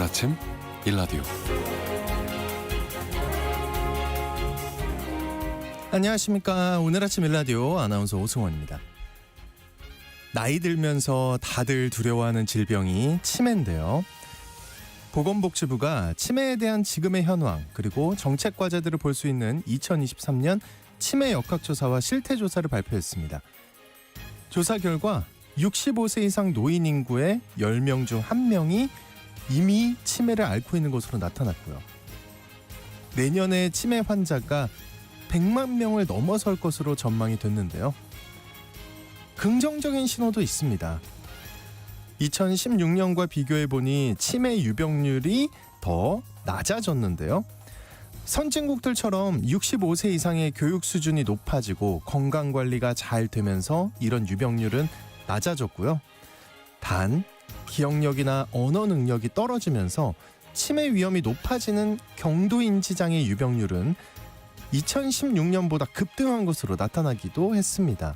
오늘 아침 일라디오. 안녕하십니까. 오늘 아침 일라디오 아나운서 오승원입니다. 나이 들면서 다들 두려워하는 질병이 치매인데요. 보건복지부가 치매에 대한 지금의 현황 그리고 정책 과제들을 볼 수 있는 2023년 치매 역학조사와 실태조사를 발표했습니다. 조사 결과 65세 이상 노인 인구의 10명 중 1명이 이미 치매를 앓고 있는 것으로 나타났고요. 내년에 치매 환자가 100만 명을 넘어설 것으로 전망이 됐는데요. 긍정적인 신호도 있습니다. 2016년과 비교해보니 치매 유병률이 더 낮아졌는데요. 선진국들처럼 65세 이상의 교육 수준이 높아지고 건강관리가 잘 되면서 이런 유병률은 낮아졌고요. 단, 기억력이나 언어 능력이 떨어지면서 치매 위험이 높아지는 경도인지장애 유병률은 2016년보다 급등한 것으로 나타나기도 했습니다.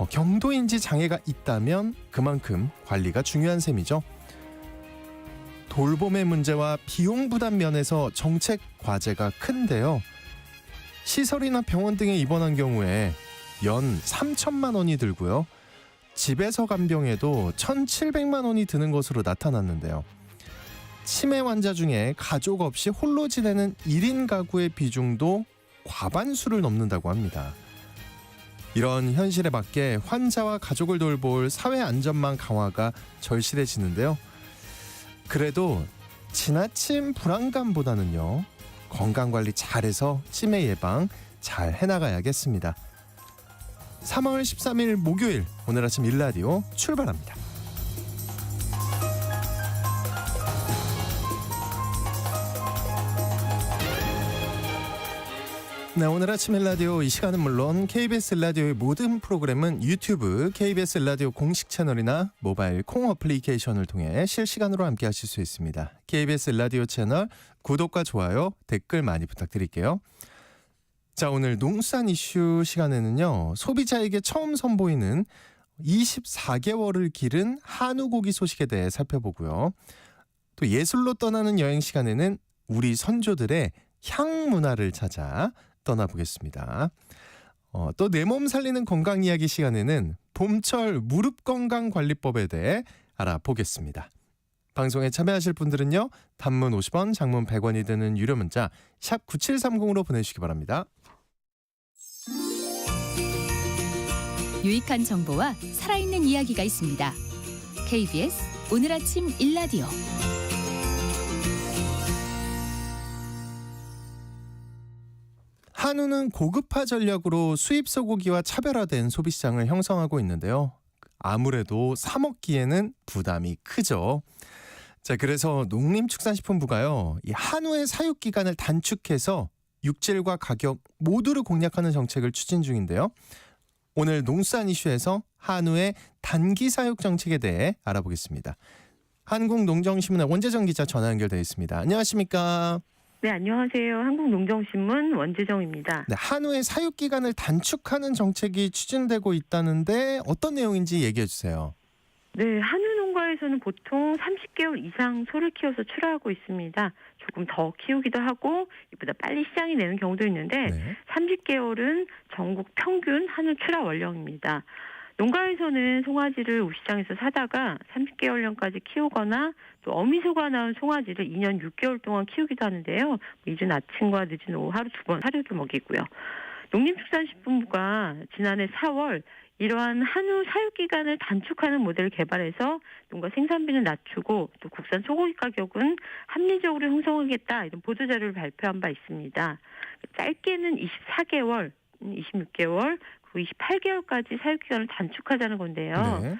경도인지 장애가 있다면 그만큼 관리가 중요한 셈이죠. 돌봄의 문제와 비용 부담 면에서 정책 과제가 큰데요. 시설이나 병원 등에 입원한 경우에 연 3천만 원이 들고요. 집에서 간병해도 1,700만 원이 드는 것으로 나타났는데요. 치매 환자 중에 가족 없이 홀로 지내는 1인 가구의 비중도 과반수를 넘는다고 합니다. 이런 현실에 맞게 환자와 가족을 돌볼 사회 안전망 강화가 절실해지는데요. 그래도 지나친 불안감보다는요, 건강관리 잘해서 치매 예방 잘 해나가야겠습니다. 3월 13일 목요일 오늘 아침 일라디오 출발합니다. 네, 오늘 아침 일라디오 이 시간은 물론 KBS 일라디오의 모든 프로그램은 유튜브 KBS 일라디오 공식 채널이나 모바일 콩 어플리케이션을 통해 실시간으로 함께 하실 수 있습니다. KBS 일라디오 채널 구독과 좋아요, 댓글 많이 부탁드릴게요. 자, 오늘 농수산 이슈 시간에는요, 소비자에게 처음 선보이는 24개월을 기른 한우 고기 소식에 대해 살펴보고요. 또 예술로 떠나는 여행 시간에는 우리 선조들의 향 문화를 찾아 떠나보겠습니다. 또 내 몸 살리는 건강 이야기 시간에는 봄철 무릎 건강 관리법에 대해 알아보겠습니다. 방송에 참여하실 분들은요, 단문 50원, 장문 100원이 드는 유료 문자 샵 9730으로 보내주시기 바랍니다. 유익한 정보와 살아있는 이야기가 있습니다. KBS 오늘 아침 일라디오. 한우는 고급화 전략으로 수입 소고기와 차별화된 소비시장을 형성하고 있는데요. 아무래도 사 먹기에는 부담이 크죠. 자, 그래서 농림축산식품부가요, 이 한우의 사육 기간을 단축해서 육질과 가격 모두를 공략하는 정책을 추진 중인데요. 오늘 농수산 이슈에서 한우의 단기 사육 정책에 대해 알아보겠습니다. 한국농정신문의 원재정 기자 전화 연결되어 있습니다. 안녕하십니까? 네, 안녕하세요. 한국농정신문 원재정입니다. 네, 한우의 사육 기간을 단축하는 정책이 추진되고 있다는데 어떤 내용인지 얘기해 주세요. 네, 한우 농가에서는 보통 30개월 이상 소를 키워서 출하하고 있습니다. 조금 더 키우기도 하고 이보다 빨리 시장이 내는 경우도 있는데, 네. 30개월은 전국 평균 한우 출하 원령입니다. 농가에서는 송아지를 우시장에서 사다가 30개월령까지 키우거나 또 어미소가 낳은 송아지를 2년 6개월 동안 키우기도 하는데요. 이른 아침과 늦은 오후 하루 2번 사료를 먹이고요. 농림축산식품부가 지난해 4월 이러한 한우 사육 기간을 단축하는 모델을 개발해서 농가 생산비는 낮추고 또 국산 소고기 가격은 합리적으로 형성하겠다, 이런 보도자료를 발표한 바 있습니다. 짧게는 24개월, 26개월, 28개월까지 사육기간을 단축하자는 건데요. 네.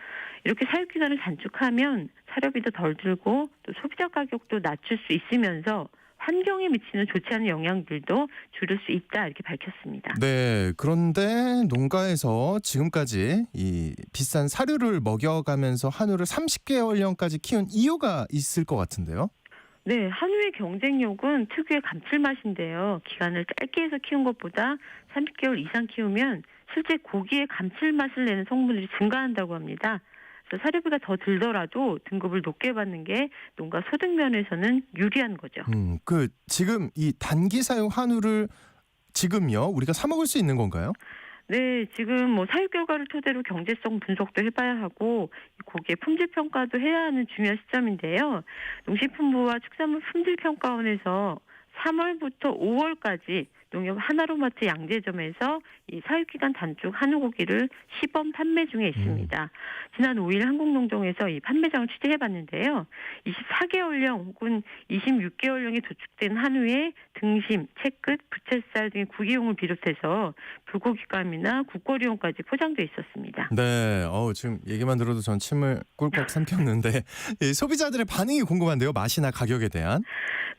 이렇게 사육기간을 단축하면 사료비도 덜 들고 또 소비자 가격도 낮출 수 있으면서 환경에 미치는 좋지 않은 영향들도 줄일 수 있다, 이렇게 밝혔습니다. 네, 그런데 농가에서 지금까지 이 비싼 사료를 먹여가면서 한우를 30개월령까지 키운 이유가 있을 것 같은데요. 네, 한우의 경쟁력은 특유의 감칠맛인데요. 기간을 짧게 해서 키운 것보다 30개월 이상 키우면 실제 고기의 감칠맛을 내는 성분들이 증가한다고 합니다. 그래서 사료비가 더 들더라도 등급을 높게 받는 게 농가 소득 면에서는 유리한 거죠. 지금 이 단기 사용 한우를 지금요 우리가 사 먹을 수 있는 건가요? 네, 지금 뭐 사육 결과를 토대로 경제성 분석도 해봐야 하고 고기의 품질 평가도 해야 하는 중요한 시점인데요. 농식품부와 축산물 품질평가원에서 3월부터 5월까지 농협 하나로마트 양재점에서 이 사육기간 단축 한우고기를 시범 판매 중에 있습니다. 지난 5일 한국농정에서 이 판매장을 취재해봤는데요. 24개월령 혹은 26개월령에 도축된 한우에 등심, 채끝, 부채살 등의 구기용을 비롯해서 불고기감이나 국거리용까지 포장돼 있었습니다. 네, 지금 얘기만 들어도 전 침을 꿀꺽 삼켰는데 이 소비자들의 반응이 궁금한데요. 맛이나 가격에 대한.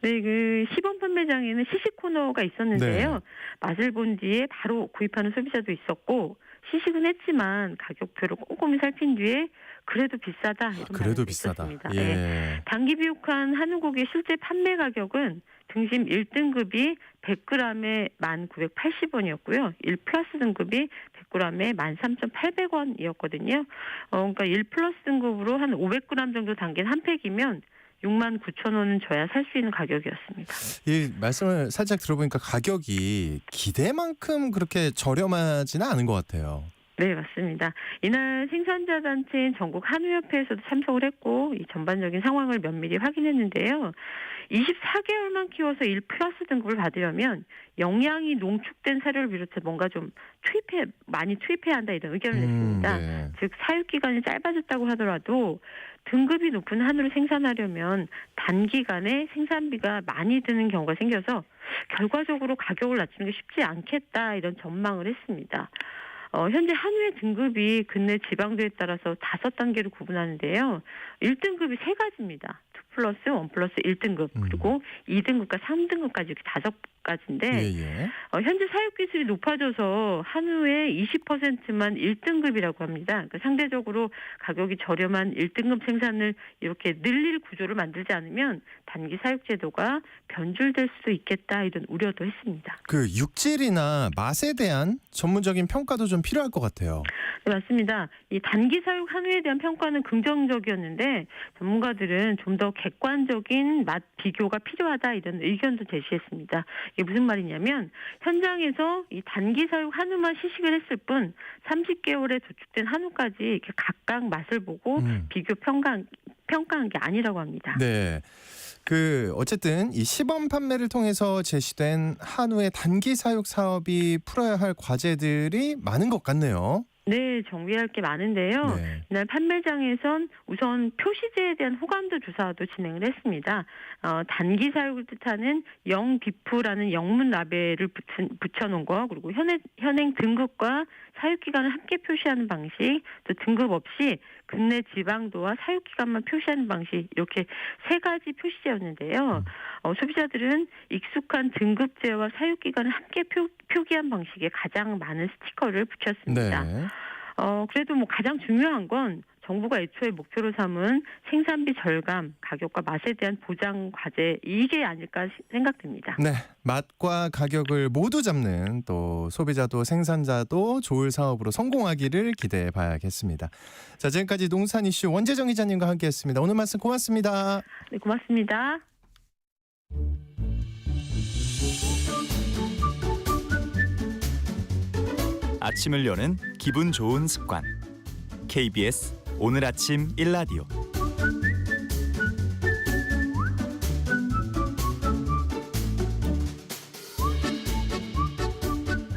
네, 그 시범 판매장에는 시식 코너가 있었는데요. 네. 맛을 본 뒤에 바로 구입하는 소비자도 있었고 시식은 했지만 가격표를 꼼꼼히 살핀 뒤에 그래도 비싸다 이런 그래도 반응도 비싸다. 있었습니다. 예. 네. 단기 비육한 한우고기 실제 판매 가격은 등심 1등급이 100g에 1,980원이었고요. 1 플러스 등급이 100g에 13,800원이었거든요. 그러니까 1 플러스 등급으로 한 500g 정도 담긴 한 팩이면 69,000원은 줘야 살 수 있는 가격이었습니다. 이 말씀을 살짝 들어보니까 가격이 기대만큼 그렇게 저렴하지는 않은 것 같아요. 네, 맞습니다. 이날 생산자 단체인 전국 한우협회에서도 참석을 했고 이 전반적인 상황을 면밀히 확인했는데요. 24개월만 키워서 1 플러스 등급을 받으려면 영양이 농축된 사료를 비롯해 뭔가 좀 많이 투입해야 한다 이런 의견을 냈습니다. 네. 즉 사육 기간이 짧아졌다고 하더라도 등급이 높은 한우를 생산하려면 단기간에 생산비가 많이 드는 경우가 생겨서 결과적으로 가격을 낮추는 게 쉽지 않겠다 이런 전망을 했습니다. 현재 한우의 등급이 근내 지방도에 따라서 5단계로 구분하는데요. 1등급이 3가지입니다. 2 플러스, 1 플러스 1등급, 그리고 2등급과 3등급까지 이렇게 5가지인데 예. 현재 사육 기술이 높아져서 한우의 20%만 1등급이라고 합니다. 그러니까 상대적으로 가격이 저렴한 1등급 생산을 이렇게 늘릴 구조를 만들지 않으면 단기 사육 제도가 변줄될 수도 있겠다 이런 우려도 했습니다. 그 육질이나 맛에 대한 전문적인 평가도 좀 필요할 것 같아요. 네, 맞습니다. 이 단기 사육 한우에 대한 평가는 긍정적이었는데 전문가들은 좀 더 객관적인 맛 비교가 필요하다 이런 의견도 제시했습니다. 이게 무슨 말이냐면 현장에서 이 단기 사육 한우만 시식을 했을 뿐 30개월에 도축된 한우까지 이렇게 각각 맛을 보고 비교 평가한 게 아니라고 합니다. 네. 어쨌든 이 시범 판매를 통해서 제시된 한우의 단기 사육 사업이 풀어야 할 과제들이 많은 것 같네요. 네, 정비할 게 많은데요. 네. 이날 판매장에선 우선 표시제에 대한 호감도 조사도 진행을 했습니다. 단기 사육을 뜻하는 영비프라는 영문 라벨을 붙여놓은 거, 그리고 현행 등급과 사육 기간을 함께 표시하는 방식, 또 등급 없이 근내 지방도와 사육 기간만 표시하는 방식, 이렇게 3가지 표시제였는데요. 소비자들은 익숙한 등급제와 사육 기간을 함께 표기한 방식에 가장 많은 스티커를 붙였습니다. 네. 그래도 뭐 가장 중요한 건 정부가 애초에 목표로 삼은 생산비 절감, 가격과 맛에 대한 보장 과제 이게 아닐까 생각됩니다. 네, 맛과 가격을 모두 잡는 또 소비자도 생산자도 좋을 사업으로 성공하기를 기대해 봐야겠습니다. 자, 지금까지 농산 이슈 원재정 기자님과 함께했습니다. 오늘 말씀 고맙습니다. 네, 고맙습니다. 아침을 여는 기분 좋은 습관. KBS 오늘 아침 일라디오.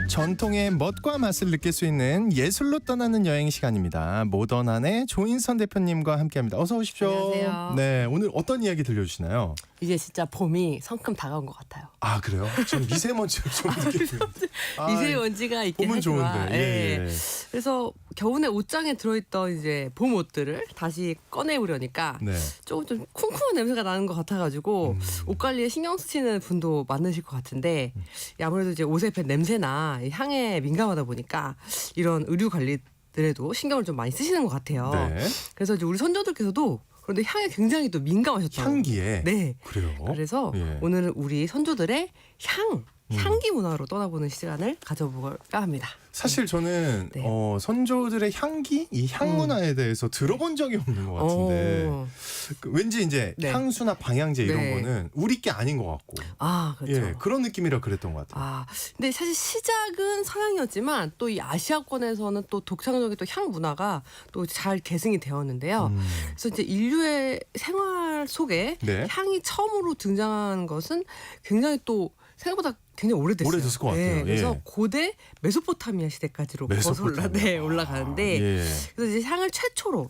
전통의 멋과 맛을 느낄 수 있는 예술로 떠나는 여행 시간입니다. 모던한의 조인선 대표님과 함께합니다. 어서 오십시오. 안녕하세요. 네, 오늘 어떤 이야기 들려주시나요? 이제 진짜 봄이 성큼 다가온 것 같아요. 아, 그래요? 전 미세먼지를 좀 느꼈어요. 미세먼지가 있긴 봄은 하지만 좋은데. 예. 그래서 겨우내 옷장에 들어있던 이제 봄 옷들을 다시 꺼내보려니까 네. 조금 좀 쿵쿵한 냄새가 나는 것 같아가지고 옷 관리에 신경 쓰시는 분도 많으실 것 같은데 아무래도 이제 옷에 밴 냄새나 향에 민감하다 보니까 이런 의류 관리들에도 신경을 좀 많이 쓰시는 것 같아요. 네. 그래서 이제 우리 선조들께서도 그런데 향에 굉장히 또 민감하셨다고. 향기에. 네. 그래요. 그래서 예. 오늘은 우리 선조들의 향 향기 문화로 떠나보는 시간을 가져볼까 합니다. 사실 저는 네. 선조들의 향기, 이 향문화에 대해서 들어본 적이 없는 것 같은데 왠지 이제 네. 향수나 방향제 이런 네. 거는 우리 게 아닌 것 같고 그렇죠. 예, 그런 느낌이라 그랬던 것 같아요. 근데 사실 시작은 서양이었지만 또 이 아시아권에서는 또 독창적인 또 향 문화가 또 잘 계승이 되었는데요. 그래서 이제 인류의 생활 속에 네. 향이 처음으로 등장한 것은 굉장히 또 생각보다 굉장히 오래됐어요. 오래됐을 것 같아요. 예. 그래서 고대 메소포타미아 시대까지로 메소포타미아. 올라가는데 예. 그래서 이제 향을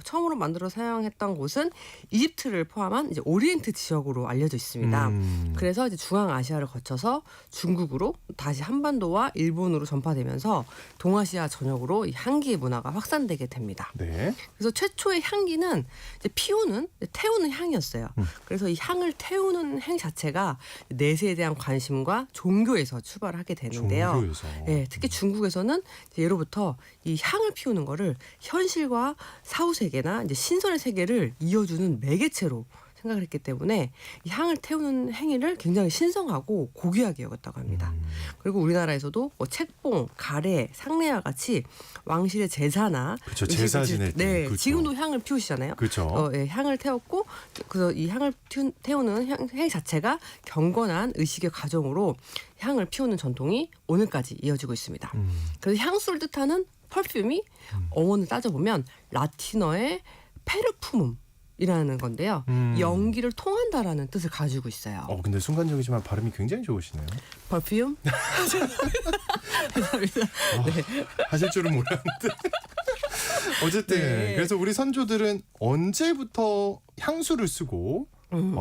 처음으로 만들어 사용했던 곳은 이집트를 포함한 이제 오리엔트 지역으로 알려져 있습니다. 그래서 이제 중앙아시아를 거쳐서 중국으로 다시 한반도와 일본으로 전파되면서 동아시아 전역으로 이 향기의 문화가 확산되게 됩니다. 네. 그래서 최초의 향기는 이제 태우는 향이었어요. 그래서 이 향을 태우는 행 자체가 내세에 대한 관심과 종교에서 출발하게 되는데요. 종교에서. 네, 특히 중국에서는 이제 예로부터 이 향을 피우는 거를 현실과 사후 세계나 이제 신선의 세계를 이어주는 매개체로 생각을 했기 때문에 이 향을 태우는 행위를 굉장히 신성하고 고귀하게 여겼다고 합니다. 그리고 우리나라에서도 뭐 책봉, 가래, 상례와 같이 왕실의 제사나 그렇죠. 제사 지낼 때. 네, 그렇죠. 지금도 향을 피우시잖아요. 그렇죠. 향을 태웠고 그래서 이 향을 태우는 행 자체가 경건한 의식의 과정으로 향을 피우는 전통이 오늘까지 이어지고 있습니다. 그래서 향수를 뜻하는 펄퓸이 어원을 따져보면 라틴어의 페르푸움 이라는 건데요. 연기를 통한다라는 뜻을 가지고 있어요. 근데 순간적이지만 발음이 굉장히 좋으시네요. 퍼퓸? 감사합니다. 하실 줄은 몰랐는데. 어쨌든 네. 그래서 우리 선조들은 언제부터 향수를 쓰고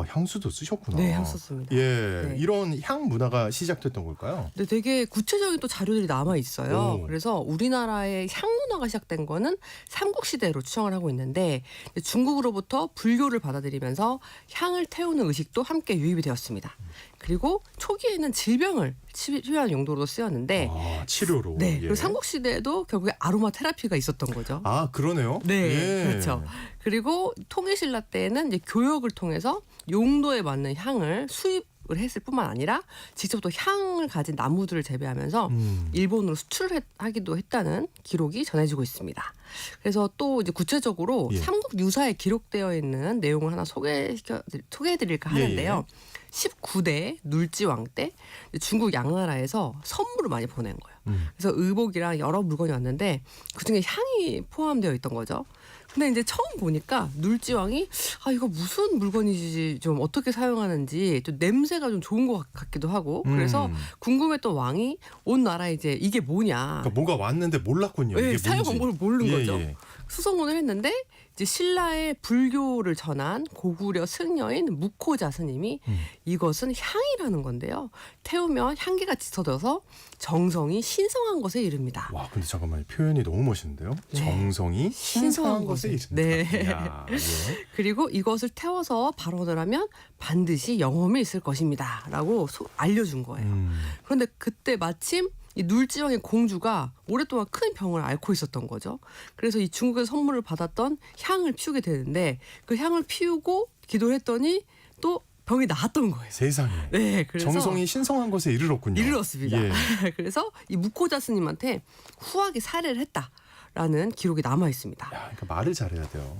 향수도 쓰셨구나. 네, 향수 씁니다. 예, 네. 이런 향 문화가 시작됐던 걸까요? 근데 되게 구체적인 또 자료들이 남아 있어요. 오. 그래서 우리나라의 향 문화가 시작된 거는 삼국시대로 추정을 하고 있는데 중국으로부터 불교를 받아들이면서 향을 태우는 의식도 함께 유입이 되었습니다. 그리고 초기에는 질병을 치료하는 용도로 쓰였는데 치료로. 네, 예. 그리고 삼국시대에도 결국에 아로마 테라피가 있었던 거죠. 그러네요. 네, 예. 그렇죠. 그리고 통일신라 때는 이제 교역을 통해서 용도에 맞는 향을 수입을 했을 뿐만 아니라 직접 또 향을 가진 나무들을 재배하면서 일본으로 수출하기도 했다는 기록이 전해지고 있습니다. 그래서 또 이제 구체적으로 예. 삼국 유사에 기록되어 있는 내용을 하나 소개해드릴까 하는데요. 19대 눌지왕 때 중국 양나라에서 선물을 많이 보낸 거예요. 그래서 의복이랑 여러 물건이 왔는데 그중에 향이 포함되어 있던 거죠. 근데 이제 처음 보니까 눌지왕이 이거 무슨 물건이지 좀 어떻게 사용하는지 좀 냄새가 좀 좋은 것 같기도 하고 그래서 궁금했던 왕이 온 나라에 이제 이게 뭐냐. 그러니까 뭐가 왔는데 몰랐군요. 네, 이게 사용 뭔지. 방법을 모르는 거죠. 예. 수소문을 했는데 이제 신라의 불교를 전한 고구려 승려인 무코자 스님이 이것은 향이라는 건데요. 태우면 향기가 짙어져서 정성이 신성한 것에 이릅니다. 와, 근데 잠깐만요. 표현이 너무 멋있는데요. 네. 정성이 신성한 것에 이른다. 네. 이야, 예. 그리고 이것을 태워서 발언을 하면 반드시 영험이 있을 것입니다. 라고 알려준 거예요. 그런데 그때 마침 이 눌지왕의 공주가 오랫동안 큰 병을 앓고 있었던 거죠. 그래서 이 중국에서 선물을 받았던 향을 피우게 되는데 그 향을 피우고 기도를 했더니 또 병이 나았던 거예요. 세상에. 네, 그래서 정성이 신성한 것에 이르렀군요. 이르렀습니다. 예. 그래서 이 무코자 스님한테 후하게 살해를 했다라는 기록이 남아 있습니다. 그러니까 말을 잘해야 돼요.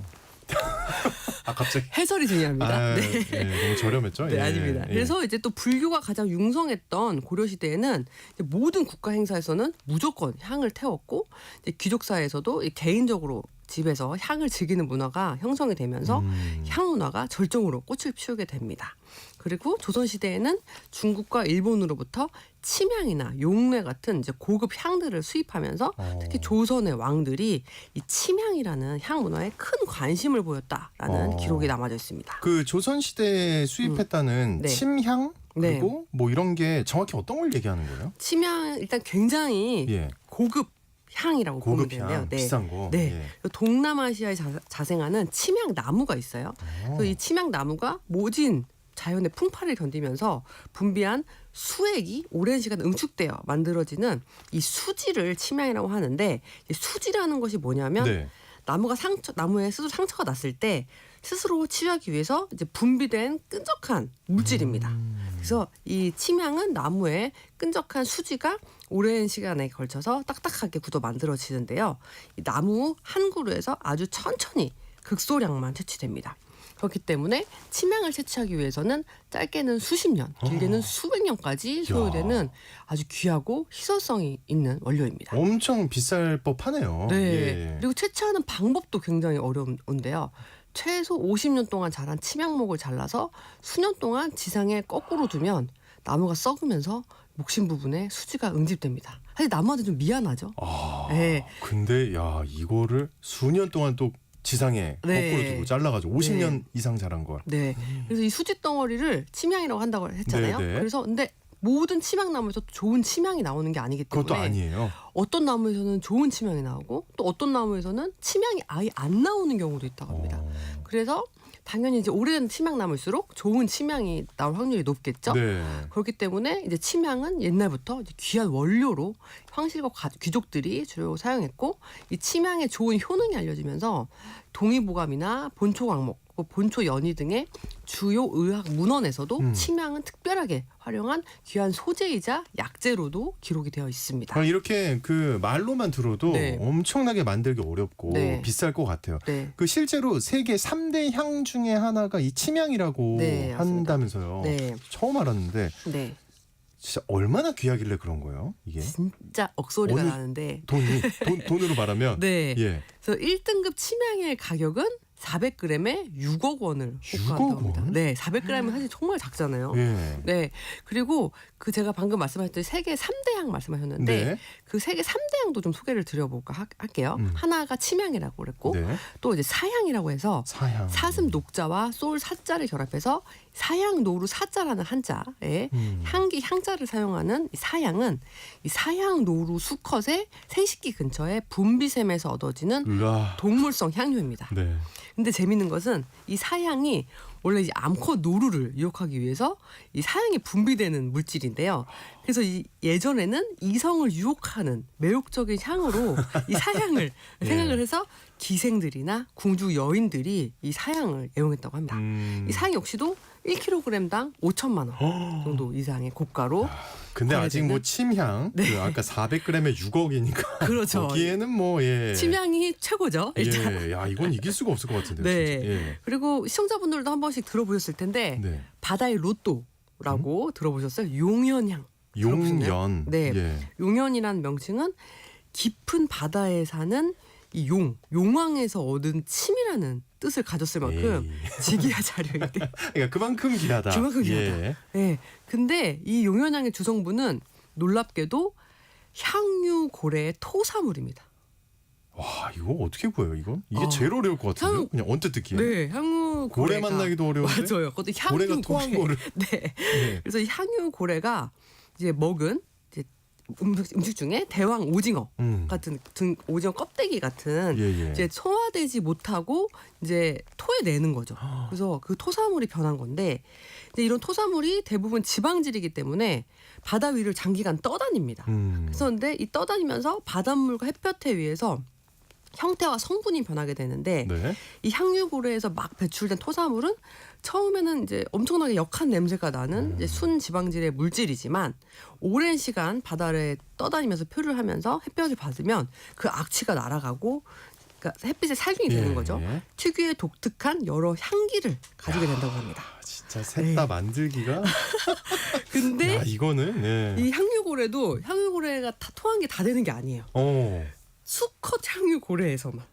갑자기. 해설이 중요합니다. 네. 예, 너무 저렴했죠? 네, 예, 아닙니다. 예. 그래서 이제 또 불교가 가장 융성했던 고려 시대에는 모든 국가 행사에서는 무조건 향을 태웠고 이제 귀족 사회에서도 개인적으로 집에서 향을 즐기는 문화가 형성이 되면서 향 문화가 절정으로 꽃을 피우게 됩니다. 그리고 조선 시대에는 중국과 일본으로부터 침향이나 용례 같은 이제 고급 향들을 수입하면서 특히 조선의 왕들이 이 침향이라는 향 문화에 큰 관심을 보였다라는 기록이 남아져 있습니다. 그 조선 시대에 수입했다는 네. 침향 그리고 뭐 이런 게 정확히 어떤 걸 얘기하는 거예요? 침향 일단 굉장히 예. 고급 향이라고 보면 고급 되는데요. 향, 비싼 거. 네. 예. 동남아시아에 자생하는 침향 나무가 있어요. 그래서 이 침향 나무가 모진 자연의 풍파를 견디면서 분비한 수액이 오랜 시간 응축되어 만들어지는 이 수지를 침향이라고 하는데 이 수지라는 것이 뭐냐면 네. 나무에 스스로 상처가 났을 때 스스로 치유하기 위해서 이제 분비된 끈적한 물질입니다. 그래서 이 침향은 나무의 끈적한 수지가 오랜 시간에 걸쳐서 딱딱하게 굳어 만들어지는데요. 이 나무 한 그루에서 아주 천천히 극소량만 채취됩니다. 그렇기 때문에 침향을 채취하기 위해서는 짧게는 수십 년, 길게는 수백 년까지 소요되는 아주 귀하고 희소성이 있는 원료입니다. 엄청 비쌀 법하네요. 네. 예. 그리고 채취하는 방법도 굉장히 어려운데요. 최소 50년 동안 자란 침향목을 잘라서 수년 동안 지상에 거꾸로 두면 나무가 썩으면서 목심 부분에 수지가 응집됩니다. 사실 나무한테 좀 미안하죠. 네. 근데 야 이거를 수년 동안 또 지상에 네. 거꾸로 두고 잘라가지고 50년 이상 자란 걸. 네. 그래서 이 수지 덩어리를 침향이라고 한다고 했잖아요. 네, 네. 그래서 근데 모든 침향나무에서 좋은 침향이 나오는 게 아니기 때문에 그것도 아니에요. 어떤 나무에서는 좋은 침향이 나오고 또 어떤 나무에서는 침향이 아예 안 나오는 경우도 있다고 합니다. 그래서 당연히 이제 오래된 침향나무일수록 좋은 침향이 나올 확률이 높겠죠. 네. 그렇기 때문에 이제 침향은 옛날부터 이제 귀한 원료로 황실과 귀족들이 주로 사용했고 이 침향의 좋은 효능이 알려지면서 동의보감이나 본초광목, 본초연희 등의 주요 의학 문헌에서도 침향은 특별하게 활용한 귀한 소재이자 약재로도 기록이 되어 있습니다. 이렇게 그 말로만 들어도 네. 엄청나게 만들기 어렵고 네. 비쌀 것 같아요. 네. 그 실제로 세계 3대 향 중에 하나가 이 침향이라고 네, 맞습니다. 한다면서요. 네. 처음 알았는데 네. 진짜 얼마나 귀하길래 그런 거예요? 이게 진짜 억소리가 어느- 나는데 돈으로 말하면 네. 예. 그래서 1등급 침향의 가격은 400g에 6억 원을 6억 호가한다고 합니다. 원? 네, 400g은 사실 정말 작잖아요. 예. 네. 그리고 그 제가 방금 말씀하셨던 세계 3대 향 말씀하셨는데 네. 그 세계 3대 향도 좀 소개를 드려볼까 할게요. 하나가 침향이라고 그랬고 네. 또 이제 사향이라고 해서 사향. 사슴 녹자와 솔 사자를 결합해서 사향 노루 사자라는 한자에 향기 향자를 사용하는 이 사향은 이 사향 노루 수컷의 생식기 근처에 분비샘에서 얻어지는 으아. 동물성 향료입니다. 네. 근데 재밌는 것은 이 사향이 원래 이제 암컷 노루를 유혹하기 위해서 이 사향이 분비되는 물질인데요. 그래서 이 예전에는 이성을 유혹하는 매혹적인 향으로 이 사향을 예. 생각을 해서 기생들이나 궁주 여인들이 이 사향을 애용했다고 합니다. 이 사향 역시도 1kg당 5천만 원 정도 이상의 고가로 근데 아직 거래되는- 뭐 침향 네. 그 아까 400g에 6억이니까 그렇죠. 거기에는 뭐 예. 침향이 최고죠. 일단. 예. 야 이건 이길 수가 없을 것 같은데요. 네. 진짜. 예. 그리고 시청자분들도 한 번씩 들어보셨을 텐데 네. 바다의 로또라고 들어보셨어요? 용연향. 들어보셨나요? 용연. 네. 예. 용연이라는 명칭은 깊은 바다에 사는 이 용왕에서 얻은 침이라는 뜻을 가졌을 만큼 지기하지 않은데. 그러니까 그만큼 귀하다. 그만큼 귀하다. 예. 네. 근데 이 용연향의 주성분은 놀랍게도 향유고래의 토사물입니다. 와 이거 어떻게 구해요 이건? 이게 어. 제일 어려울 것 같은데요. 향- 그냥 언뜻 듣기에. 네, 향유고래가 고래 만나기도 어려운데. 맞아요. 그것도 고래가 향유고래. 토한 거를. 네. 예. 그래서 이 향유고래가 이제 먹은 이제 음식 중에 대왕 오징어 같은 등 오징어 껍데기 같은 예, 예. 이제 소화되지 못하고 이제 토해내는 거죠. 그래서 그 토사물이 변한 건데 이제 이런 토사물이 대부분 지방질이기 때문에 바다 위를 장기간 떠다닙니다. 그래서 근데 이 떠다니면서 바닷물과 햇볕에 의해서 형태와 성분이 변하게 되는데 네. 이 향유고래에서 막 배출된 토사물은 처음에는 이제 엄청나게 역한 냄새가 나는 이제 순 지방질의 물질이지만 오랜 시간 바다를 떠다니면서 표류를 하면서 햇볕을 받으면 그 악취가 날아가고 그러니까 햇빛에 살균이 되는 예, 거죠. 예. 특유의 독특한 여러 향기를 가지게 된다고 합니다. 진짜 셋 다 만들기가. 근데 야 이거는. 예. 이 향유고래도 향유고래가 다 토한 게 다 되는 게 아니에요. 수컷 향유고래에서만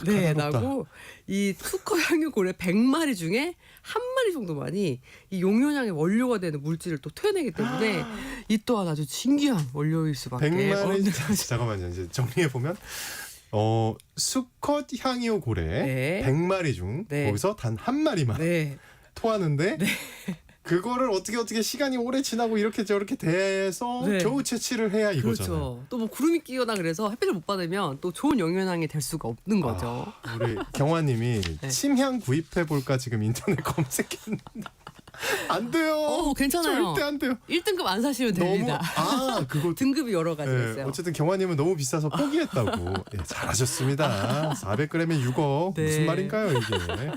네, 까다롭다. 나고 이 수컷 향유고래 100마리 중에 한 마리 정도만이 이 용연향의 원료가 되는 물질을 또 토해내기 때문에 이 또한 아주 신기한 원료일 수밖에 100마리 없는 잠깐만요. 이제 정리해 보면 수컷 향이오 고래 네. 100마리 중 네. 거기서 단 한 마리만 네. 토하는데 그거를 어떻게 시간이 오래 지나고 이렇게 저렇게 돼서 네. 겨우 채취를 해야 이거잖아요. 그렇죠. 또 뭐 구름이 끼거나 그래서 햇빛을 못 받으면 또 좋은 용연향이 될 수가 없는 거죠. 우리 경화님이 네. 침향 구입해 볼까 지금 인터넷 검색했는데 안 돼요. 괜찮아요. 절대 안 돼요. 1등급 안 사시면 너무 됩니다. 그거 등급이 여러 가지가 예, 있어요. 어쨌든 경화님은 너무 비싸서 포기했다고. 예, 잘하셨습니다. 400g에 6억 네. 무슨 말인가요 이게?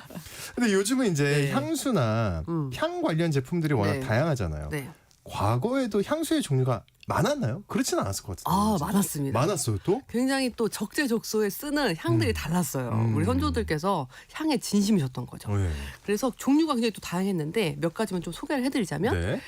근데 요즘은 이제 네. 향수나 향 관련 제품들이 워낙 네. 다양하잖아요. 네. 과거에도 향수의 종류가 많았나요? 그렇지는 않았을 것 같은데. 많았습니다. 많았어요 또? 굉장히 또 적재적소에 쓰는 향들이 달랐어요. 우리 선조들께서 향에 진심이셨던 거죠. 네. 그래서 종류가 굉장히 또 다양했는데 몇 가지만 좀 소개를 해드리자면 네.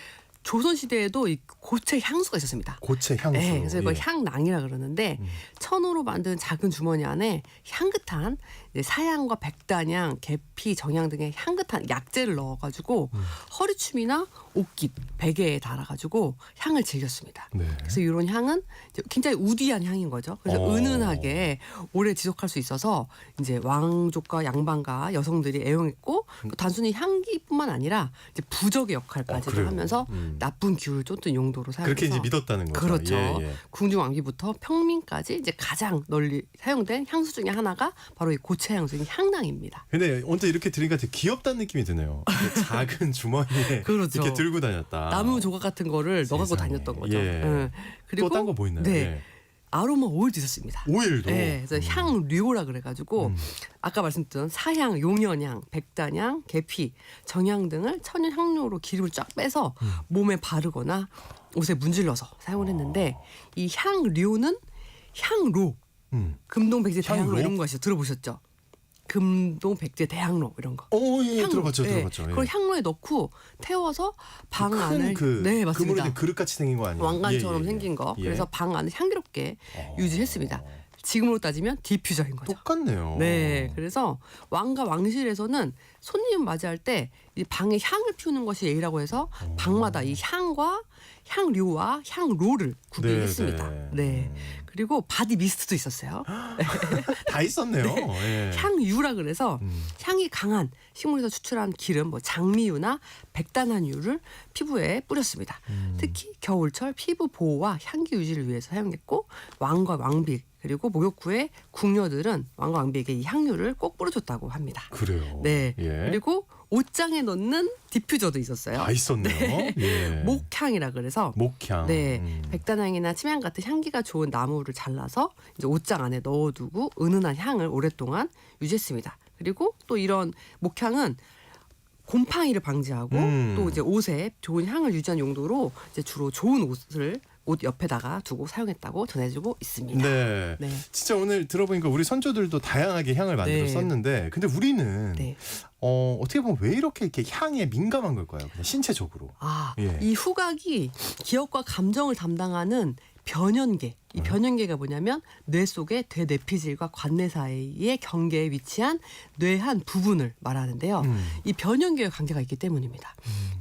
조선시대에도 이 고체 향수가 있었습니다. 고체 향수. 네, 그래서 이걸 예. 향낭이라 그러는데 천으로 만든 작은 주머니 안에 향긋한 이제 사향과 백단향, 계피, 정향 등의 향긋한 약재를 넣어가지고 허리춤이나 옷깃, 베개에 달아가지고 향을 즐겼습니다. 네. 그래서 이런 향은 이제 굉장히 우디한 향인 거죠. 그래서 은은하게 오래 지속할 수 있어서 이제 왕족과 양반과 여성들이 애용했고 또 단순히 향기뿐만 아니라 이제 부적의 역할까지도 그래요? 하면서 나쁜 기운을 쫓는 용도로 사용해서 그렇게 이제 믿었다는 거죠. 그렇죠. 예, 예. 궁중 왕비부터 평민까지 이제 가장 널리 사용된 향수 중에 하나가 바로 이 고체 향수인 향낭입니다. 근데 언제 이렇게 들으니까 되게 귀엽다는 느낌이 드네요. 이렇게 작은 주머니에 그렇죠. 이렇게 들고 다녔다. 나무 조각 같은 거를 넣어갖고 세상에. 다녔던 거죠. 예. 응. 그리고 또 딴 거 뭐 있나요? 네. 예. 아로마 오일도 있었습니다. 오일도. 네, 그래서 향류라 그래가지고 아까 말씀드린 사향, 용연향, 백단향, 계피, 정향 등을 천연 향료로 기름을 쫙 빼서 몸에 바르거나 옷에 문질러서 사용을 했는데 이 향료는 향로, 금동, 백제, 대향로 향로? 이런 거 아시죠? 들어보셨죠? 금동, 백제, 대향로 이런 거. 예, 향로. 들어봤죠, 네. 들어봤죠. 예. 그걸 향로에 넣고 태워서 방 안을 네, 맞습니다. 금으로 된 그릇같이 생긴 거 아니에요? 왕관처럼 예, 예, 예. 생긴 거. 예. 그래서 방 안을 향기롭게 유지했습니다. 지금으로 따지면 디퓨저인 거죠. 똑같네요. 네, 그래서 왕과 왕실에서는 손님 맞이할 때 이 방에 향을 피우는 것이 예의라고 해서 방마다 이 향과 향료와 향로를 구비했습니다. 네. 네. 그리고 바디 미스트도 있었어요. 다 있었네요. 예. 향유라 그래서 향이 강한 식물에서 추출한 기름, 뭐 장미유나 백단한유를 피부에 뿌렸습니다. 특히 겨울철 피부 보호와 향기 유지를 위해서 사용했고 왕과 왕비 그리고 목욕 후에 궁녀들은 왕과 왕비에게 이 향유를 꼭 뿌려줬다고 합니다. 그래요. 네. 예. 그리고 옷장에 넣는 디퓨저도 있었어요. 다 있었네요. 예. 목향이라 그래서 목향. 네, 백단향이나 침향 같은 향기가 좋은 나무를 잘라서 이제 옷장 안에 넣어두고 은은한 향을 오랫동안 유지했습니다. 그리고 또 이런 목향은 곰팡이를 방지하고 또 이제 옷에 좋은 향을 유지하는 용도로 이제 주로 좋은 옷을 옷 옆에다가 두고 사용했다고 전해지고 있습니다. 네. 네. 진짜 오늘 들어보니까 우리 선조들도 다양하게 향을 만들어 네. 썼는데, 근데 우리는 네. 어떻게 보면 왜 이렇게 향에 민감한 걸까요? 그냥 신체적으로. 예. 이 후각이 기억과 감정을 담당하는 변연계. 이 변연계가 뭐냐면 뇌 속의 대뇌피질과 관내 사이의 경계에 위치한 뇌 한 부분을 말하는데요. 이 변연계와 관계가 있기 때문입니다.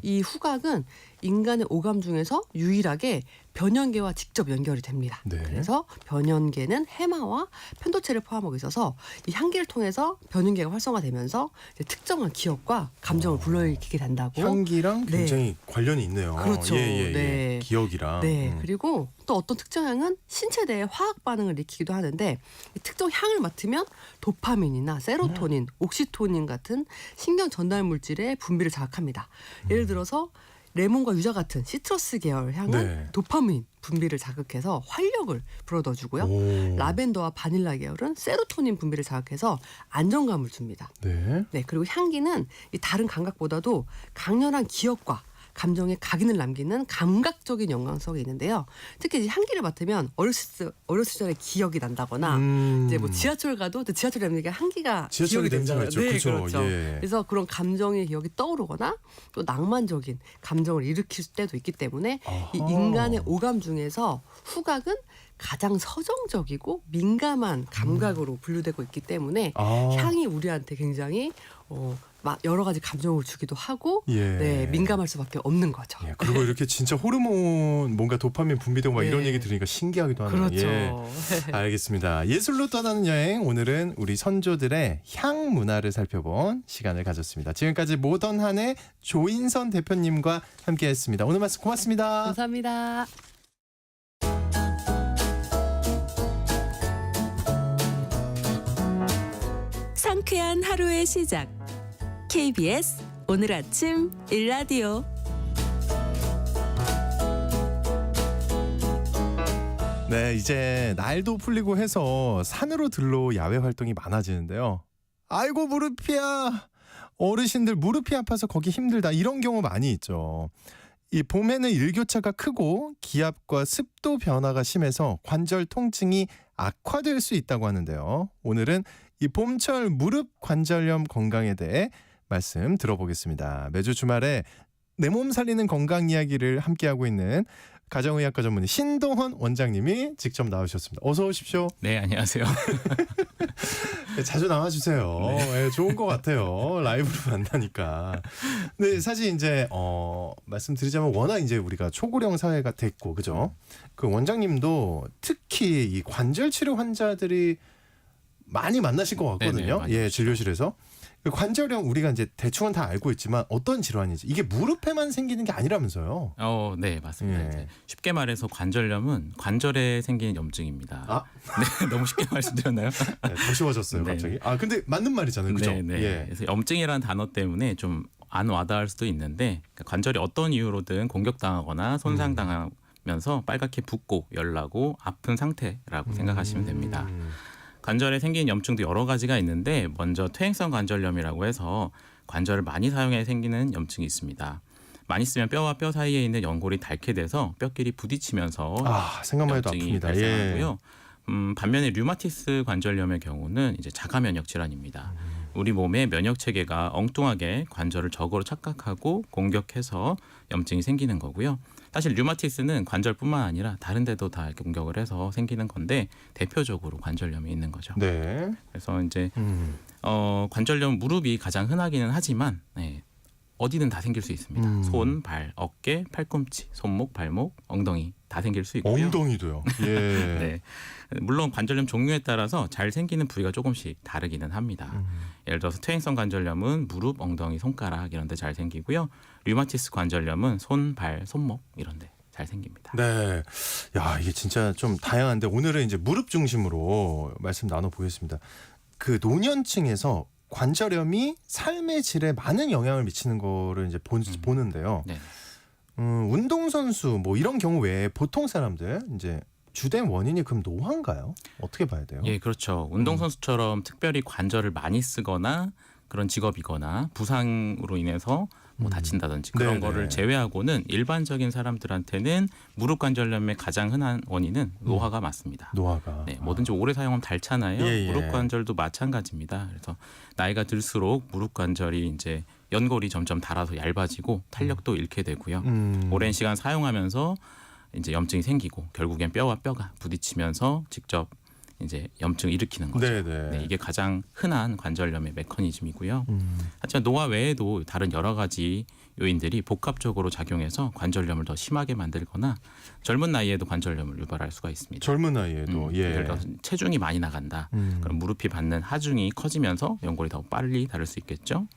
이 후각은 인간의 오감 중에서 유일하게 변연계와 직접 연결이 됩니다. 네. 그래서 변연계는 해마와 편도체를 포함하고 있어서 이 향기를 통해서 변연계가 활성화되면서 이제 특정한 기억과 감정을 불러일으키게 된다고. 향기랑 네. 굉장히 관련이 있네요. 그렇죠. 예, 예, 예. 네. 기억이랑. 네, 그리고 또 어떤 특정 향은 신체 내에 화학 반응을 일으키기도 하는데 이 특정 향을 맡으면 도파민이나 세로토닌, 옥시토닌 같은 신경 전달 물질의 분비를 자극합니다. 예를 들어서 레몬과 유자 같은 시트러스 계열 향은 네. 도파민 분비를 자극해서 활력을 불어넣어주고요. 오. 라벤더와 바닐라 계열은 세로토닌 분비를 자극해서 안정감을 줍니다. 네. 네, 그리고 향기는 이 다른 감각보다도 강렬한 기억과 감정에 각인을 남기는 감각적인 연관성이 있는데요. 특히 이제 향기를 맡으면 어렸을 적의 기억이 난다거나 이제 뭐 지하철 가도 지하철 냄새가 향기가 지하철에 기억이 냄새가 되잖아요. 있죠. 네, 그렇죠. 그렇죠. 예. 그래서 그런 감정의 기억이 떠오르거나 또 낭만적인 감정을 일으킬 때도 있기 때문에 이 아하. 인간의 오감 중에서 후각은 가장 서정적이고 민감한 감각으로 분류되고 있기 때문에 향이 우리한테 굉장히 막 여러 가지 감정을 주기도 하고 예. 네, 민감할 수밖에 없는 거죠. 예, 그리고 이렇게 진짜 호르몬 뭔가 도파민 분비되고 막 네. 이런 얘기 들으니까 신기하기도 하네요. 그렇죠. 예. 알겠습니다. 예술로 떠나는 여행, 오늘은 우리 선조들의 향 문화를 살펴본 시간을 가졌습니다. 지금까지 모던한의 조인선 대표님과 함께했습니다. 오늘 말씀 고맙습니다. 감사합니다. 상쾌한 하루의 시작. KBS 오늘 아침 일라디오. 네, 이제 날도 풀리고 해서 산으로 들러 야외 활동이 많아지는데요. 아이고 무릎이야. 어르신들 무릎이 아파서 걷기 힘들다. 이런 경우 많이 있죠. 이 봄에는 일교차가 크고 기압과 습도 변화가 심해서 관절 통증이 악화될 수 있다고 하는데요. 오늘은 이 봄철 무릎 관절염 건강에 대해 말씀 들어보겠습니다. 매주 주말에 내 몸 살리는 건강 이야기를 함께하고 있는 가정의학과 전문의 신동헌 원장님이 직접 나오셨습니다. 어서 오십시오. 네, 안녕하세요. 자주 나와주세요. 네, 좋은 것 같아요. 라이브로 만나니까. 근데 사실 이제 말씀드리자면 워낙 이제 우리가 초고령 사회가 됐고, 그죠? 그 원장님도 특히 이 관절 치료 환자들이 많이 만나실 것 같거든요. 네네, 예, 진료실에서. 그 관절염 우리가 이제 대충은 다 알고 있지만 어떤 질환인지 이게 무릎에만 생기는 게 아니라면서요? 네, 맞습니다. 예. 이제 쉽게 말해서 관절염은 관절에 생기는 염증입니다. 아, 네, 너무 쉽게 말씀드렸나요? 네, 더 쉬워졌어요, 네. 갑자기. 아, 근데 맞는 말이잖아요, 그죠? 네, 네. 예. 그래서 염증이라는 단어 때문에 좀 안 와닿을 수도 있는데 그러니까 관절이 어떤 이유로든 공격당하거나 손상당하면서 빨갛게 붓고 열나고 아픈 상태라고 생각하시면 됩니다. 관절에 생긴 염증도 여러 가지가 있는데 먼저 퇴행성 관절염이라고 해서 관절을 많이 사용해 생기는 염증이 있습니다. 많이 쓰면 뼈와 뼈 사이에 있는 연골이 닳게 돼서 뼈끼리 부딪히면서 생각만 해도 염증이 아픕니다. 발생하고요. 반면에 류마티스 관절염의 경우는 이제 자가 면역 질환입니다. 우리 몸의 면역 체계가 엉뚱하게 관절을 적으로 착각하고 공격해서 염증이 생기는 거고요. 사실 류마티스는 관절뿐만 아니라 다른 데도 다 공격을 해서 생기는 건데 대표적으로 관절염이 있는 거죠. 네. 그래서 이제 관절염 무릎이 가장 흔하기는 하지만 어디든 다 생길 수 있습니다. 손, 발, 어깨, 팔꿈치, 손목, 발목, 엉덩이 다 생길 수 있고요. 엉덩이도요. 예. 네. 물론 관절염 종류에 따라서 잘 생기는 부위가 조금씩 다르기는 합니다. 예를 들어서 퇴행성 관절염은 무릎, 엉덩이, 손가락 이런 데 잘 생기고요. 류마티스 관절염은 손, 발, 손목 이런 데 잘 생깁니다. 네. 야, 이게 진짜 좀 다양한데 오늘은 이제 무릎 중심으로 말씀 나눠 보겠습니다. 그 노년층에서 관절염이 삶의 질에 많은 영향을 미치는 거를 이제 보는데요. 네. 운동선수 뭐 이런 경우 외에 보통 사람들 이제 주된 원인이 그럼 노화인가요? 어떻게 봐야 돼요? 예, 그렇죠. 운동선수처럼 특별히 관절을 많이 쓰거나 그런 직업이거나 부상으로 인해서 뭐 다친다든지 그런 네네. 거를 제외하고는 일반적인 사람들한테는 무릎 관절염의 가장 흔한 원인은 노화가 맞습니다. 노화가. 네, 뭐든지 오래 사용하면 닳잖아요. 예, 예. 무릎 관절도 마찬가지입니다. 그래서 나이가 들수록 무릎 관절이 이제 연골이 점점 닳아서 얇아지고 탄력도 잃게 되고요. 오랜 시간 사용하면서 이제 염증이 생기고 결국엔 뼈와 뼈가 부딪히면서 직접 이제 염증을 일으키는 거죠. 네네. 네, 이게 가장 흔한 관절염의 메커니즘이고요. 하지만 노화 외에도 다른 여러 가지 요인들이 복합적으로 작용해서 관절염을 더 심하게 만들거나 젊은 나이에도 관절염을 유발할 수가 있습니다. 젊은 나이에도 예. 예를 들어서 체중이 많이 나간다. 그럼 무릎이 받는 하중이 커지면서 연골이 더 빨리 닳을 수 있겠죠.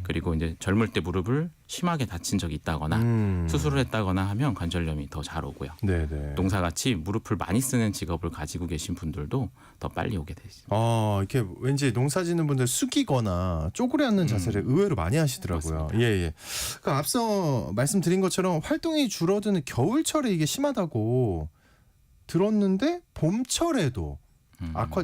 그리고 이제 젊을 때 무릎을 심하게 다친 적이 있다거나 수술을 했다거나 하면 관절염이 더 잘 오고요. 네네. 농사같이 무릎을 많이 쓰는 직업을 가지고 계신 분들도 더 빨리 오게 되죠. 이렇게 왠지 농사 짓는 분들 숙이거나 쪼그려 앉는 자세를 의외로 많이 하시더라고요. 맞습니다. 예. 그 앞서 말씀드린 것처럼 활동이 줄어드는 겨울철에 이게 심하다고 들었는데 봄철에도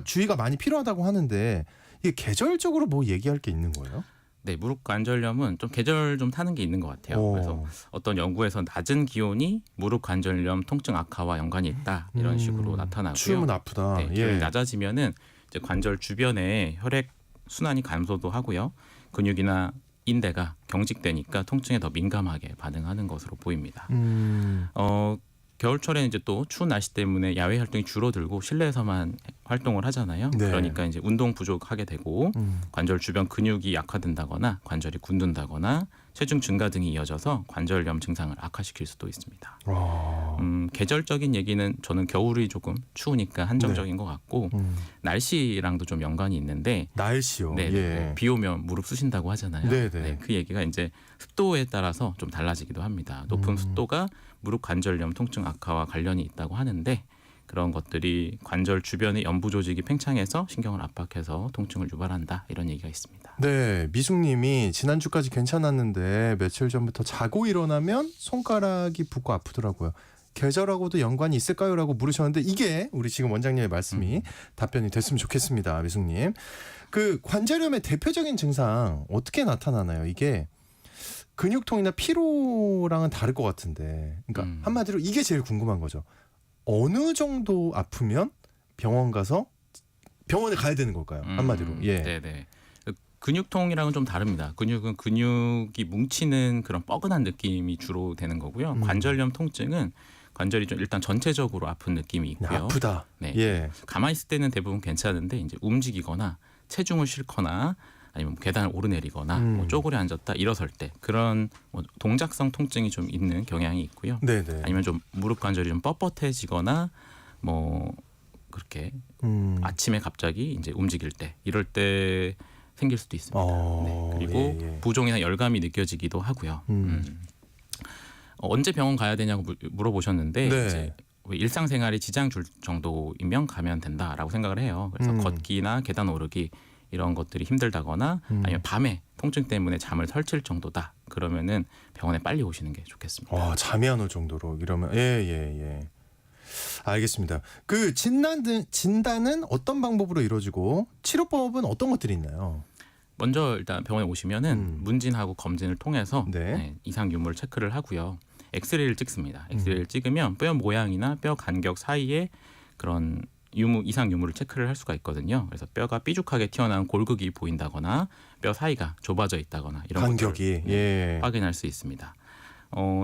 주의가 많이 필요하다고 하는데 이게 계절적으로 뭐 얘기할 게 있는 거예요? 네, 무릎 관절염은 좀 계절 좀 타는 게 있는 것 같아요. 그래서 어떤 연구에서 낮은 기온이 무릎 관절염 통증 악화와 연관이 있다 이런 식으로 나타나고요. 추우면 아프다. 네, 예. 기온이 낮아지면은 이제 관절 주변에 혈액 순환이 감소도 하고요. 근육이나 인대가 경직되니까 통증에 더 민감하게 반응하는 것으로 보입니다. 겨울철에는 이제 또 추운 날씨 때문에 야외 활동이 줄어들고 실내에서만 활동을 하잖아요. 네. 그러니까 이제 운동 부족하게 되고 관절 주변 근육이 약화된다거나 관절이 굳는다거나 체중 증가 등이 이어져서 관절염 증상을 악화시킬 수도 있습니다. 계절적인 얘기는 저는 겨울이 조금 추우니까 한정적인 것 같고 날씨랑도 좀 연관이 있는데 날씨요. 네, 예. 비 오면 무릎 쑤신다고 하잖아요. 네네. 네, 그 얘기가 이제 습도에 따라서 좀 달라지기도 합니다. 높은 습도가 무릎 관절염 통증 악화와 관련이 있다고 하는데 그런 것들이 관절 주변의 연부 조직이 팽창해서 신경을 압박해서 통증을 유발한다 이런 얘기가 있습니다. 네, 미숙님이 지난주까지 괜찮았는데 며칠 전부터 자고 일어나면 손가락이 붓고 아프더라고요. 계절하고도 연관이 있을까요? 라고 물으셨는데 이게 우리 지금 원장님의 말씀이 답변이 됐으면 좋겠습니다. 미숙님. 그 관절염의 대표적인 증상 어떻게 나타나나요? 이게 근육통이나 피로랑은 다를 것 같은데 그러니까 한마디로 이게 제일 궁금한 거죠. 어느 정도 아프면 병원에 가야 되는 걸까요? 한마디로. 예. 네네. 근육통이랑은 좀 다릅니다. 근육은 근육이 뭉치는 그런 뻐근한 느낌이 주로 되는 거고요. 관절염 통증은 관절이 좀 일단 전체적으로 아픈 느낌이 있고요. 아프다. 네. 예. 가만히 있을 때는 대부분 괜찮은데 이제 움직이거나 체중을 싣거나 아니면 계단을 오르내리거나 뭐 쪼그려 앉았다 일어설 때 그런 뭐 동작성 통증이 좀 있는 경향이 있고요. 네네. 아니면 좀 무릎 관절이 좀 뻣뻣해지거나 뭐 그렇게 아침에 갑자기 이제 움직일 때 이럴 때 생길 수도 있습니다. 네. 그리고 예. 부종이나 열감이 느껴지기도 하고요. 언제 병원 가야 되냐고 물어보셨는데 네. 이제 일상생활에 지장 줄 정도이면 가면 된다라고 생각을 해요. 그래서 걷기나 계단 오르기 이런 것들이 힘들다거나 아니면 밤에 통증 때문에 잠을 설칠 정도다. 그러면은 병원에 빨리 오시는 게 좋겠습니다. 잠이 안 올 정도로 이러면 예. 알겠습니다. 그 진단은 어떤 방법으로 이루어지고 치료법은 어떤 것들이 있나요? 먼저 일단 병원에 오시면은 문진하고 검진을 통해서 네. 이상 유무를 체크를 하고요. 엑스레이를 찍습니다. 엑스레이를 찍으면 뼈 모양이나 뼈 간격 사이에 그런 이상 유무를 체크를 할 수가 있거든요. 그래서 뼈가 삐죽하게 튀어나온 골극이 보인다거나 뼈 사이가 좁아져 있다거나 이런 간격이 것들을 확인할 수 있습니다.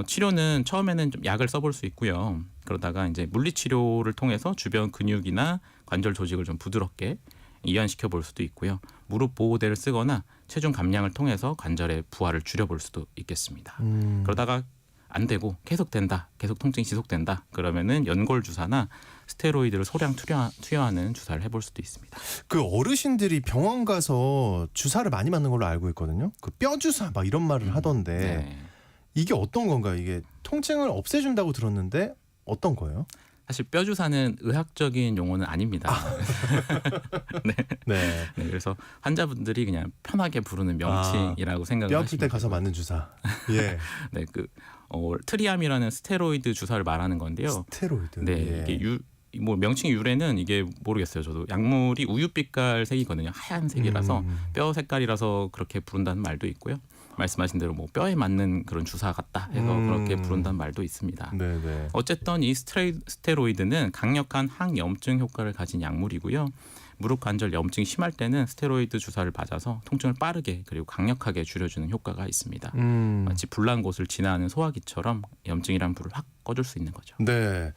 치료는 처음에는 좀 약을 써볼 수 있고요. 그러다가 이제 물리치료를 통해서 주변 근육이나 관절 조직을 좀 부드럽게 이완시켜 볼 수도 있고요. 무릎 보호대를 쓰거나 체중 감량을 통해서 관절의 부하를 줄여볼 수도 있겠습니다. 그러다가 안 되고 계속 통증이 지속된다. 그러면은 연골 주사나 스테로이드를 소량 투여하는 주사를 해볼 수도 있습니다. 그 어르신들이 병원 가서 주사를 많이 맞는 걸로 알고 있거든요. 그 뼈 주사 막 이런 말을 하던데 네. 이게 어떤 건가요? 이게 통증을 없애준다고 들었는데 어떤 거예요? 사실 뼈 주사는 의학적인 용어는 아닙니다. 네. 네, 그래서 환자분들이 그냥 편하게 부르는 명칭이라고 생각을 뼈 하시면 아플 때 가서 되고요. 맞는 주사. 예. 네, 트리암이라는 스테로이드 주사를 말하는 건데요. 스테로이드. 네, 예. 이게 뭐 명칭 유래는 이게 모르겠어요. 저도 약물이 우유빛깔 색이거든요. 하얀색이라서 뼈 색깔이라서 그렇게 부른다는 말도 있고요. 말씀하신 대로 뭐 뼈에 맞는 그런 주사 같다 해서 그렇게 부른다는 말도 있습니다. 네네. 어쨌든 이 스테로이드는 강력한 항염증 효과를 가진 약물이고요. 무릎 관절 염증이 심할 때는 스테로이드 주사를 맞아서 통증을 빠르게 그리고 강력하게 줄여주는 효과가 있습니다. 마치 불난 곳을 지나는 소화기처럼 염증이란 불을 확 꺼줄 수 있는 거죠. 네.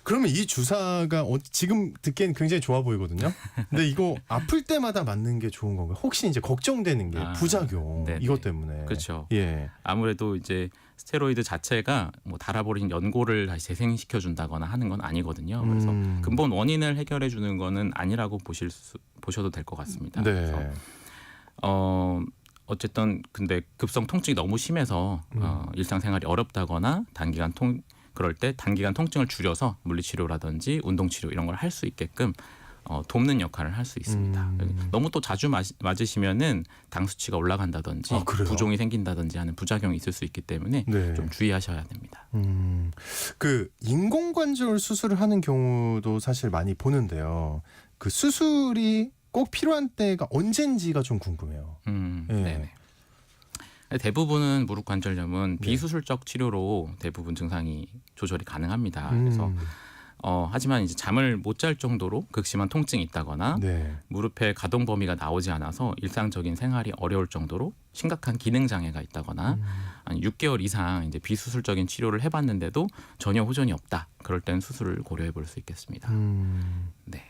그러면 이 주사가 지금 듣기엔 굉장히 좋아 보이거든요. 근데 이거 아플 때마다 맞는 게 좋은 건가요? 혹시 이제 걱정되는 게 부작용 네네. 이것 때문에. 그렇죠. 예. 아무래도 이제 스테로이드 자체가 뭐 달아버린 연골을 다시 재생시켜 준다거나 하는 건 아니거든요. 그래서 근본 원인을 해결해 주는 거는 아니라고 보셔도 될 것 같습니다. 네. 그래서 어쨌든 근데 급성 통증이 너무 심해서 일상생활이 어렵다거나 그럴 때 단기간 통증을 줄여서 물리치료라든지 운동치료 이런 걸 할 수 있게끔 돕는 역할을 할 수 있습니다. 너무 또 자주 맞으시면은 당 수치가 올라간다든지 부종이 생긴다든지 하는 부작용이 있을 수 있기 때문에 네. 좀 주의하셔야 됩니다. 그 인공관절 수술을 하는 경우도 사실 많이 보는데요. 그 수술이 꼭 필요한 때가 언젠지가 좀 궁금해요. 예. 네네. 대부분은 무릎 관절염은 비수술적 치료로 대부분 증상이 조절이 가능합니다. 그래서 하지만 이제 잠을 못 잘 정도로 극심한 통증이 있다거나 네. 무릎의 가동 범위가 나오지 않아서 일상적인 생활이 어려울 정도로 심각한 기능 장애가 있다거나 한 6개월 이상 이제 비수술적인 치료를 해봤는데도 전혀 호전이 없다. 그럴 땐 수술을 고려해 볼 수 있겠습니다. 네.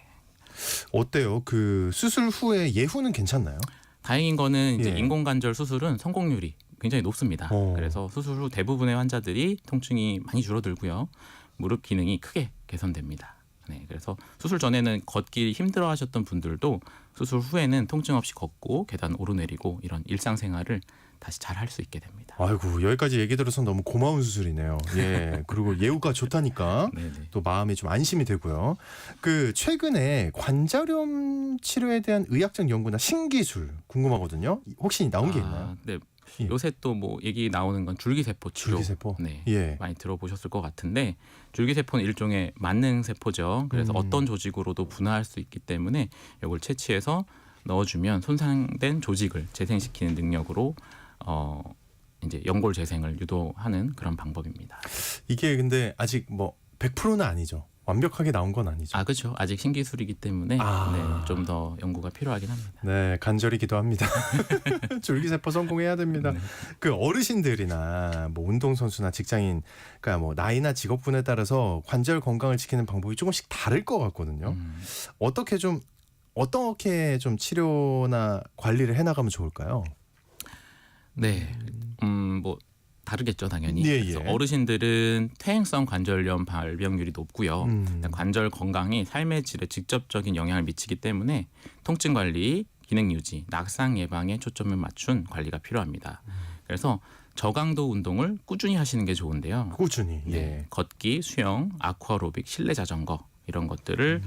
어때요? 그 수술 후에 예후는 괜찮나요? 다행인 거는 이제 예. 인공관절 수술은 성공률이 굉장히 높습니다. 그래서 수술 후 대부분의 환자들이 통증이 많이 줄어들고요. 무릎 기능이 크게 개선됩니다. 네, 그래서 수술 전에는 걷기 힘들어하셨던 분들도 수술 후에는 통증 없이 걷고 계단 오르내리고 이런 일상생활을 다시 잘 할 수 있게 됩니다. 아이고 여기까지 얘기 들어서 너무 고마운 수술이네요. 예. 그리고 예후가 좋다니까 네네. 또 마음이 좀 안심이 되고요. 그 최근에 관절염 치료에 대한 의학적 연구나 신기술 궁금하거든요. 혹시 나온 게 있나요? 네. 예. 요새 또 뭐 얘기 나오는 건 줄기세포 치료. 줄기세포? 네. 예. 많이 들어보셨을 것 같은데 줄기세포는 일종의 만능 세포죠. 그래서 어떤 조직으로도 분화할 수 있기 때문에 이걸 채취해서 넣어주면 손상된 조직을 재생시키는 능력으로 이제 연골 재생을 유도하는 그런 방법입니다. 이게 근데 아직 뭐 100%는 아니죠. 완벽하게 나온 건 아니죠. 아 그렇죠. 아직 신기술이기 때문에 아. 네, 좀 더 연구가 필요하긴 합니다. 네, 간절히 기도합니다. 줄기세포 성공해야 됩니다. 네. 그 어르신들이나 뭐 운동선수나 직장인, 그러니까 뭐 나이나 직업군에 따라서 관절 건강을 지키는 방법이 조금씩 다를 것 같거든요. 어떻게 좀 치료나 관리를 해나가면 좋을까요? 네, 뭐 다르겠죠 당연히. 예, 그래서 예. 어르신들은 퇴행성 관절염 발병률이 높고요. 관절 건강이 삶의 질에 직접적인 영향을 미치기 때문에 통증 관리, 기능 유지, 낙상 예방에 초점을 맞춘 관리가 필요합니다. 그래서 저강도 운동을 꾸준히 하시는 게 좋은데요. 꾸준히. 예. 네, 걷기, 수영, 아쿠아로빅, 실내 자전거 이런 것들을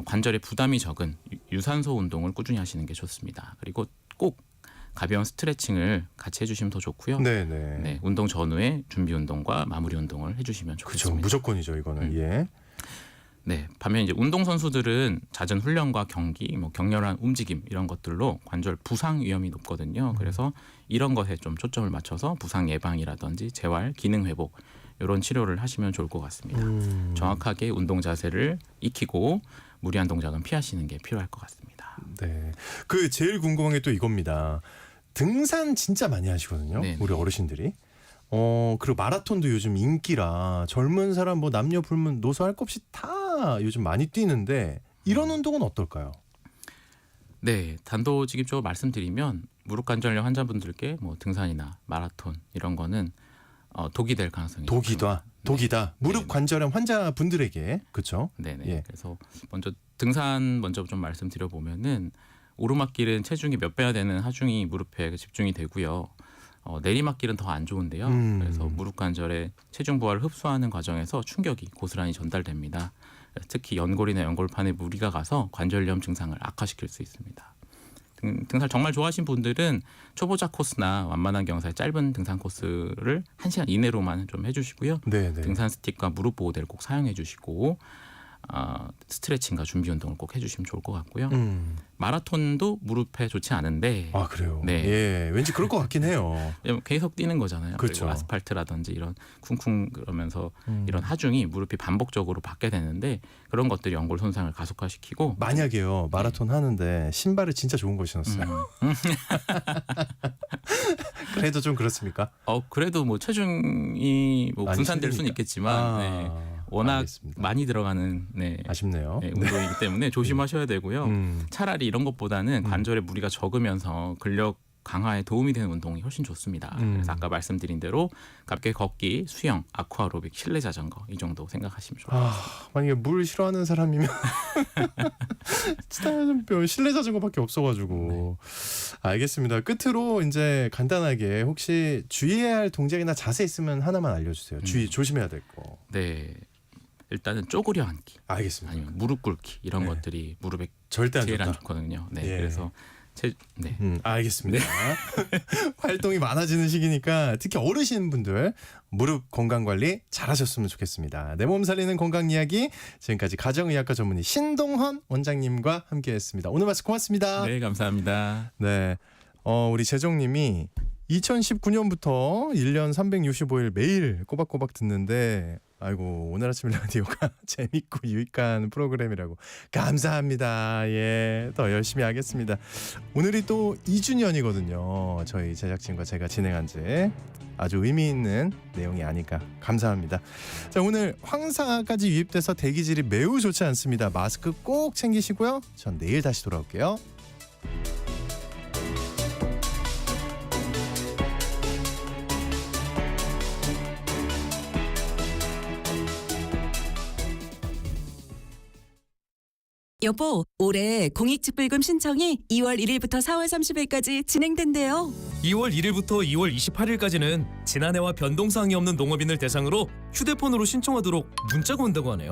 관절에 부담이 적은 유산소 운동을 꾸준히 하시는 게 좋습니다. 그리고 꼭 가벼운 스트레칭을 같이 해주시면 더 좋고요. 네네. 네, 운동 전후에 준비 운동과 마무리 운동을 해주시면 그렇죠. 좋겠습니다. 무조건이죠 이거는. 예. 네, 반면 이제 운동 선수들은 잦은 훈련과 경기, 뭐 격렬한 움직임 이런 것들로 관절 부상 위험이 높거든요. 그래서 이런 것에 좀 초점을 맞춰서 부상 예방이라든지 재활, 기능 회복 이런 치료를 하시면 좋을 것 같습니다. 정확하게 운동 자세를 익히고 무리한 동작은 피하시는 게 필요할 것 같습니다. 네. 그 제일 궁금한 게 또 이겁니다. 등산 진짜 많이 하시거든요. 네네. 우리 어르신들이. 그리고 마라톤도 요즘 인기라 젊은 사람 뭐 남녀 불문 노소 할 것 없이 다 요즘 많이 뛰는데 이런 운동은 어떨까요? 네, 단도직입적으로 말씀드리면 무릎 관절염 환자분들께 뭐 등산이나 마라톤 이런 거는 독이 될 가능성이 독이다. 무릎 네. 관절염 환자분들에게 그렇죠? 네네. 예. 그래서 등산 먼저 좀 말씀드려 보면은 오르막길은 체중이 몇 배가 되는 하중이 무릎에 집중이 되고요. 내리막길은 더 안 좋은데요. 그래서 무릎 관절의 체중 부하를 흡수하는 과정에서 충격이 고스란히 전달됩니다. 특히 연골이나 연골판에 무리가 가서 관절염 증상을 악화시킬 수 있습니다. 등산 정말 좋아하시는 분들은 초보자 코스나 완만한 경사의 짧은 등산 코스를 1시간 이내로만 좀 해주시고요. 네, 네. 등산 스틱과 무릎 보호대를 꼭 사용해 주시고 스트레칭과 준비 운동을 꼭 해주시면 좋을 것 같고요. 마라톤도 무릎에 좋지 않은데 아 그래요. 네. 예, 왠지 그럴 것 같긴 해요. 계속 뛰는 거잖아요. 그렇죠. 그리고 아스팔트라든지 이런 쿵쿵 그러면서 이런 하중이 무릎이 반복적으로 받게 되는데 그런 것들이 연골 손상을 가속화시키고 만약에요 마라톤 하는데 신발을 진짜 좋은 거 신었어요. 그래도 좀 그렇습니까? 그래도 뭐 체중이 뭐 많이 분산될 수는 실리니까. 있겠지만 네. 워낙 알겠습니다. 많이 들어가는 아쉽네요. 운동이기 때문에 조심하셔야 되고요. 차라리 이런 것보다는 관절에 무리가 적으면서 근력 강화에 도움이 되는 운동이 훨씬 좋습니다. 그래서 아까 말씀드린 대로 가볍게 걷기, 수영, 아쿠아로빅, 실내 자전거 이 정도 생각하시면 좋아요. 만약에 물 싫어하는 사람이면 진짜 실내 자전거밖에 없어가지고. 알겠습니다. 끝으로 이제 간단하게 혹시 주의해야 할 동작이나 자세 있으면 하나만 알려주세요. 조심해야 될 거. 네, 일단은 쪼그려 앉기, 알겠습니다. 아니면 무릎 꿇기 이런 네. 것들이 무릎에 절대 안 제일 안 좋다. 좋거든요. 네, 예. 그래서 네. 알겠습니다. 활동이 많아지는 시기니까 특히 어르신분들 무릎 건강 관리 잘하셨으면 좋겠습니다. 내 몸 살리는 건강 이야기 지금까지 가정의학과 전문의 신동헌 원장님과 함께했습니다. 오늘 말씀 고맙습니다. 네, 감사합니다. 네, 우리 재정님이 2019년부터 1년 365일 매일 꼬박꼬박 듣는데 아이고 오늘 아침 라디오가 재밌고 유익한 프로그램이라고 감사합니다. 예, 더 열심히 하겠습니다. 오늘이 또 2주년이거든요. 저희 제작진과 제가 진행한 지 아주 의미 있는 내용이 아닐까 감사합니다. 자, 오늘 황사까지 유입돼서 대기질이 매우 좋지 않습니다. 마스크 꼭 챙기시고요. 전 내일 다시 돌아올게요. 여보, 올해 공익집불금 신청이 2월 1일부터 4월 30일까지 진행된대요. 2월 1일부터 2월 28일까지는 지난해와 변동사항이 없는 농업인을 대상으로 휴대폰으로 신청하도록 문자가 온다고 하네요.